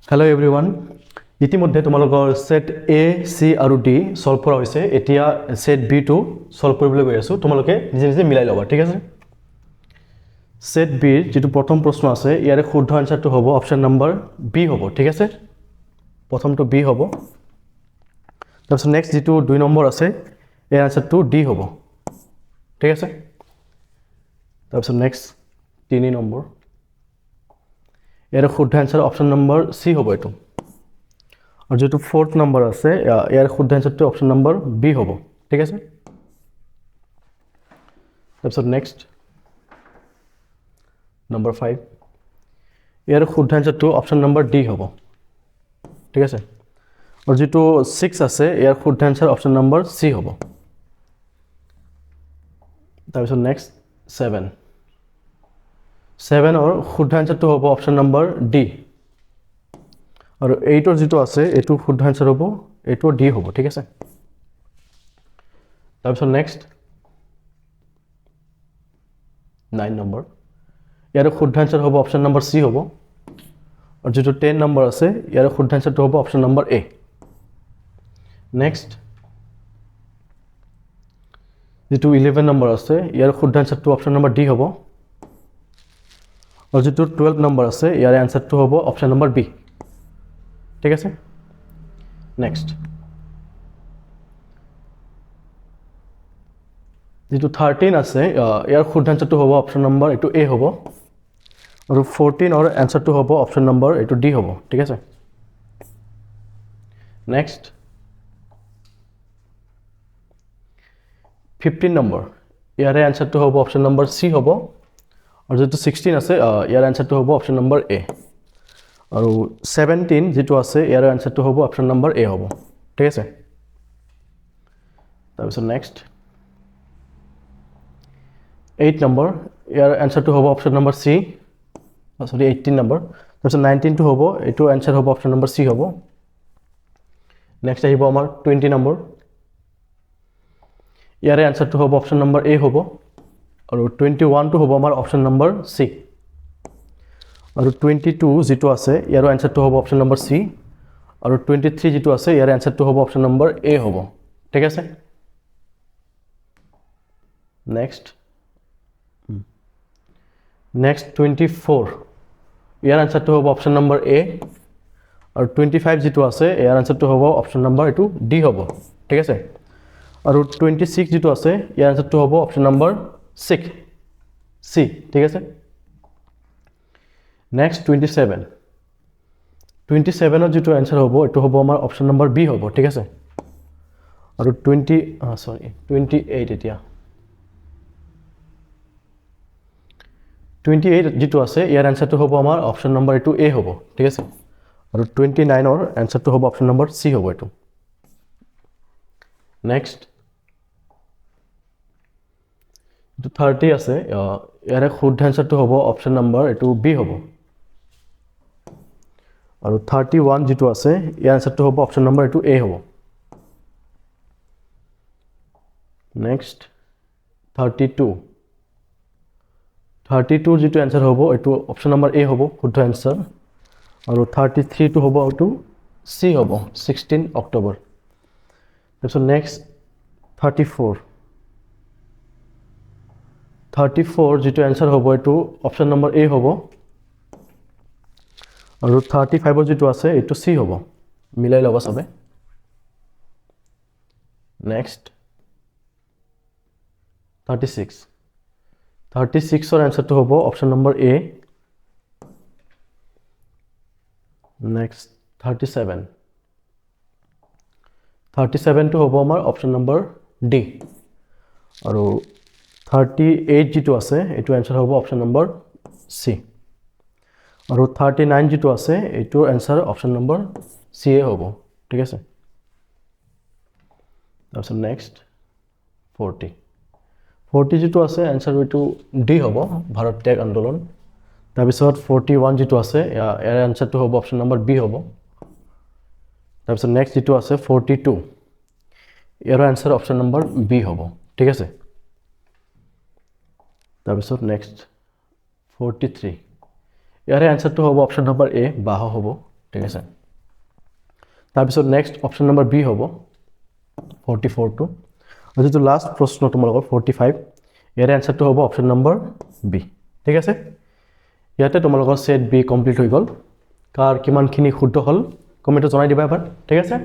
hello' everyone ইতিমধ্যে তোমালোকৰ set A C আৰু ডি সলভ কৰা হৈছে এতিয়া সেট বি টো সলভ কৰিবলৈ গৈ আছো তোমালোকে নিজে নিজে মিলাই ল'বা ঠিক আছে সেট বিৰ যেটো প্ৰথম প্ৰশ্ন আছে ইয়াৰে শুদ্ধ আনসাৰটো হ'ব অপচন নম্বৰ বি হ'ব ঠিক আছে প্ৰথমটো বি হ'ব তাৰপিছত নেক্সট যেটো 2 নম্বৰ আছে এই আনসাৰটো ডি হ'ব ঠিক আছে তাৰপিছত নেক্সট 3 নম্বৰ ইয়াৰ শুদ্ধ আনসাৰ অপচন নম্বৰ সি হ'ব এটো আৰু যেটো 4th নম্বৰ আছে ইয়াৰ শুদ্ধ আনসাৰটো অপচন নম্বৰ বি হ'ব ঠিক আছে তাৰপিছত নেক্সট নম্বৰ 5 ইয়াৰ শুদ্ধ আনসাৰটো অপচন নম্বৰ ডি হ'ব ঠিক আছে আৰু যেটো 6 আছে ইয়াৰ শুদ্ধ আনসাৰ অপচন নম্বৰ সি হ'ব তাৰপিছত নেক্সট 7 और শুদ্ধ আনসাৰটো হ'ব অপচন নম্বৰ ডি আৰু 8 ৰ যেটো আছে এটো শুদ্ধ আনসাৰ হ'ব এটো ডি হ'ব ঠিক আছে তাৰপিছত নেক্সট 9 নম্বৰ ইয়াৰ শুদ্ধ আনসাৰ হ'ব অপচন নম্বৰ সি হ'ব আৰু যেটো 10 নম্বৰ আছে ইয়াৰ শুদ্ধ আনসাৰটো হ'ব অপচন নম্বৰ এ নেক্সট যেটো 11 নম্বৰ আছে ইয়াৰ শুদ্ধ আনসাৰটো অপচন নম্বৰ ডি হ'ব और जो 12 नंबर আছে ইয়াৰ আনসাৰটো হ'ব অপচন নম্বৰ বি ঠিক আছে নেক্সট যেটো 13 আছে ইয়াৰ শুদ্ধ আনসাৰটো হ'ব অপচন নম্বৰ এটো এ হ'ব আৰু 14 और আনসাৰটো হ'ব অপচন নম্বৰ এটো ডি হ'ব ঠিক আছে নেক্সট 15 নম্বৰ ইয়াৰে আনসাৰটো হ'ব অপচন নম্বৰ সি হ'ব और जो 16 আছে ইয়াৰ আনসাৰটো হ'ব অপচন নম্বৰ এ আৰু 17 যেটো আছে ইয়াৰ আনসাৰটো হ'ব অপচন নম্বৰ এ হ'ব ঠিক আছে তাৰপিছত নেক্সট 8 নম্বৰ ইয়াৰ আনসাৰটো হ'ব অপচন নম্বৰ সি সৰি 18 নম্বৰ তাৰপিছত 19 টো হ'ব এটো আনসাৰ হ'ব অপচন নম্বৰ সি হ'ব নেক্সট আহিব আমাৰ 20 নম্বৰ ইয়াৰে আনসাৰটো হ'ব অপচন নম্বৰ এ হ'ব और 21 টো হ'ব আমাৰ অপচন নম্বৰ সি আৰু 22 যেটো আছে ইয়াৰ আনসাৰটো হ'ব অপচন নম্বৰ সি আৰু 23 যেটো আছে ইয়াৰ আনসাৰটো হ'ব অপচন নম্বৰ এ হ'ব ঠিক আছে নেক্সট 24 ইয়াৰ আনসাৰটো হ'ব অপচন নম্বৰ এ আৰু 25 যেটো আছে ইয়াৰ আনসাৰটো হ'ব অপচন নম্বৰ এটো ডি হ'ব ঠিক আছে আৰু 26 যেটো আছে ইয়াৰ আনসাৰটো হ'ব অপচন নম্বৰ C ঠিক আছে নেক্সট 27 ৰ যেটো আনসাৰ হ'ব এটো হ'ব আমাৰ অপচন নম্বৰ বি হ'ব ঠিক আছে আৰু 28 এতিয়া 28 যেটো আছে ইয়াৰ আনসাৰটো হ'ব আমাৰ অপচন নম্বৰ এটো এ হ'ব ঠিক আছে আৰু 29 ৰ আনসাৰটো হ'ব অপচন নম্বৰ সি হ'ব এটো নেক্সট 30 আছে ইয়াৰে শুদ্ধ আনসাৰটো হ'ব অপচন নম্বৰ এটো বি হ'ব আৰু 31 যেটো আছে ইয়াৰ আনসাৰটো হ'ব অপচন নম্বৰ এটো এ হ'ব নেক্সট 32 যেটো আনসাৰ হ'ব এটো অপচন নম্বৰ এ হ'ব শুদ্ধ আনসাৰ আৰু 33 টো হ'ব এটো সি হ'ব 16 অক্টোবৰ তাৰপিছত নেক্সট 34 যেটো আনসাৰ হ'ব এটো অপচন নম্বৰ এ হ'ব আৰু 35 যেটো আছে এটো সি হ'ব মিলাই লবা সবে নেক্সট 36 ৰ আনসাৰটো হ'ব অপচন নম্বৰ এ নেক্সট 37 টো হ'ব আমাৰ অপচন নম্বৰ ডি আৰু 38 যেটো আছে এটো আনসাৰ হ'ব অপচন নম্বৰ সি আৰু 39 যেটো আছে এটো আনসাৰ অপচন নম্বৰ সি এ হ'ব ঠিক আছে তাৰপিছত নেক্সট 40 যেটো আছে আনসাৰ এটো ডি হ'ব ভাৰত ত্যাগ আন্দোলন তাৰপিছত 41 যেটো আছে ইয়াৰ আনসাৰটো হ'ব অপচন নম্বৰ বি হ'ব তাৰপিছত নেক্সট যেটো আছে 42 ইয়াৰ আনসাৰ অপচন নম্বৰ বি হ'ব ঠিক আছে তাৰপিছত নেক্সট 43 ইয়াৰে আনসাৰটো হ'ব অপচন নম্বৰ এ বাহ হ'ব ঠিক আছে তাৰপিছত নেক্সট অপশ্যন নম্বৰ বি হ'ব 44টো আৰু যিটো লাষ্ট প্ৰশ্ন তোমালোকৰ 45 ইয়াৰে এনসাৰটো হ'ব অপশ্যন নম্বৰ বি ঠিক আছে ইয়াতে তোমালোকৰ সেট বি কমপ্লিট হৈ গ'ল কাৰ কিমানখিনি শুদ্ধ হ'ল কমেণ্টত জনাই দিবা এবাৰ ঠিক আছে